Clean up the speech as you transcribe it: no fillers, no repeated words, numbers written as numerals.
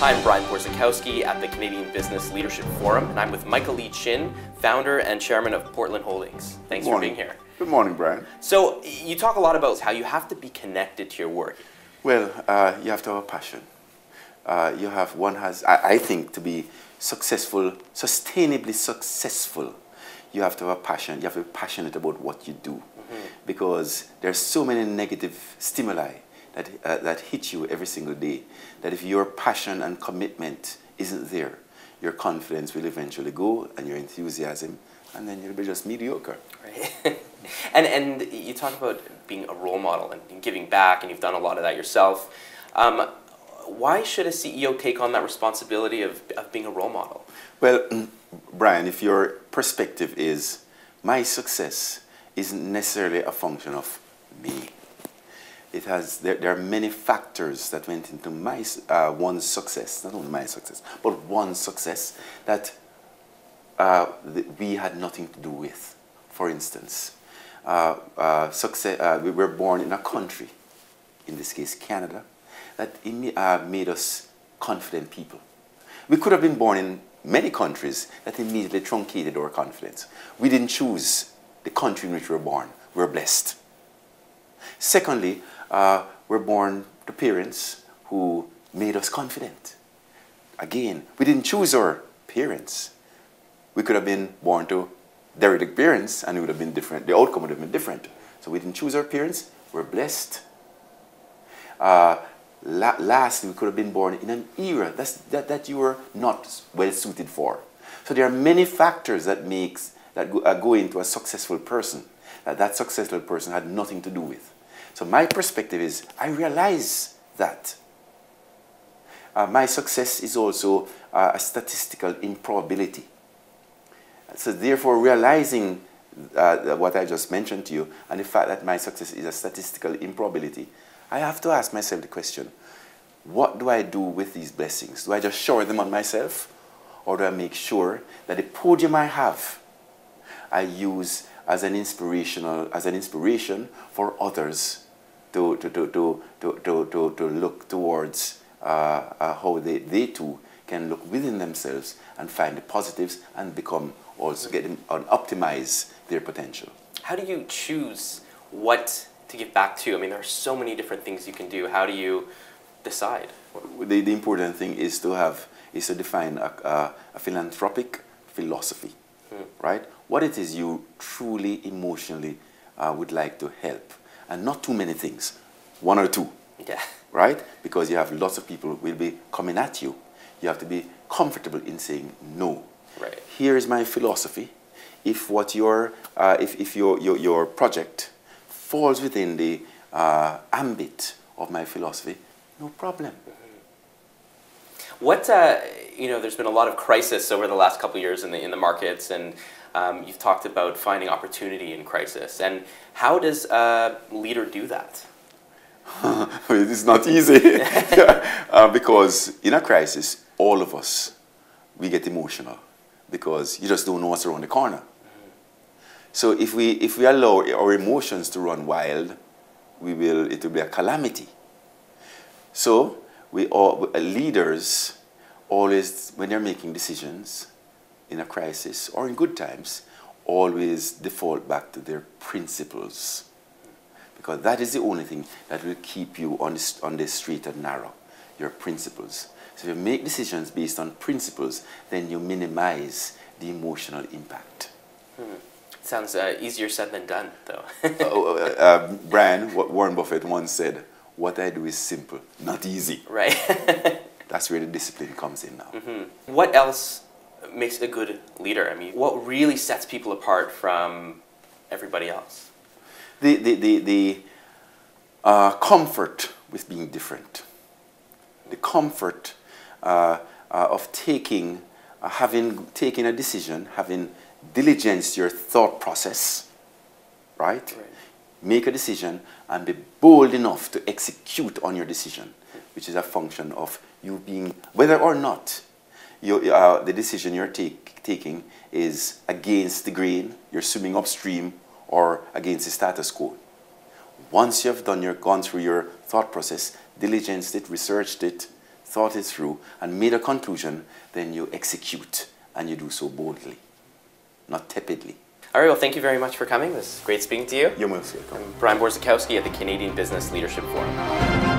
Hi, I'm Brian Borzakowski at the Canadian Business Leadership Forum, and I'm with Michael Lee Chin, founder and chairman of Portland Holdings. Thanks for being here. Good morning, Brian. So, you talk a lot about how you have to be connected to your work. Well, you have to have a passion. I think to be successful, sustainably successful, you have to have a passion. You have to be passionate about what you do. Because there's so many negative stimuli that hit you every single day, that if your passion and commitment isn't there, your confidence will eventually go, and your enthusiasm, and then you'll be just mediocre. Right. and you talk about being a role model and giving back, and you've done a lot of that yourself. Why should a CEO take on that responsibility of being a role model? Well, Brian, if your perspective is, my success isn't necessarily a function of me. There are many factors that went into my one's success, not only my success, but one's success that we had nothing to do with. For instance, we were born in a country, in this case Canada, that made us confident people. We could have been born in many countries that immediately truncated our confidence. We didn't choose the country in which we were born. We were blessed. Secondly, we're born to parents who made us confident. Again, we didn't choose our parents. We could have been born to derelict parents and it would have been different. The outcome would have been different. So we didn't choose our parents. We're blessed. Lastly, we could have been born in an era that you were not well suited for. So there are many factors that go into a successful person that successful person had nothing to do with. So my perspective is, I realize that my success is also a statistical improbability. So therefore, realizing what I just mentioned to you, and the fact that my success is a statistical improbability, I have to ask myself the question, what do I do with these blessings? Do I just shower them on myself? Or do I make sure that the podium I have, I use as an inspiration for others to look towards how they too can look within themselves and find the positives and and optimize their potential. How do you choose what to give back to? I mean, there are so many different things you can do. How do you decide? The important thing is to define a philanthropic philosophy, right? What it is you truly emotionally would like to help, and not too many things, one or two, right? Because you have lots of people will be coming at you. You have to be comfortable in saying no. Right. Here is my philosophy. If your project falls within the ambit of my philosophy, no problem. What there's been a lot of crisis over the last couple of years in the markets, and you've talked about finding opportunity in crisis. And how does a leader do that? It's not easy because in a crisis, all of us, we get emotional because you just don't know what's around the corner. So if we allow our emotions to run wild, it will be a calamity. So leaders always, when they're making decisions in a crisis or in good times, always default back to their principles. Because that is the only thing that will keep you on the straight and narrow, your principles. So if you make decisions based on principles, then you minimize the emotional impact. Sounds easier said than done, though. Brian, what Warren Buffett once said, what I do is simple, not easy. Right. That's where the discipline comes in now. What else makes a good leader? I mean, what really sets people apart from everybody else? The comfort with being different. The comfort of having taken a decision, having diligenced your thought process, right? Make a decision and be bold enough to execute on your decision, which is a function of you being, whether or not the decision you're taking is against the grain, you're swimming upstream, or against the status quo. Once you've gone through your thought process, diligenced it, researched it, thought it through, and made a conclusion, then you execute, and you do so boldly, not tepidly. All right, well, thank you very much for coming. It was great speaking to you. You're most welcome. I'm Brian Borzakowski at the Canadian Business Leadership Forum.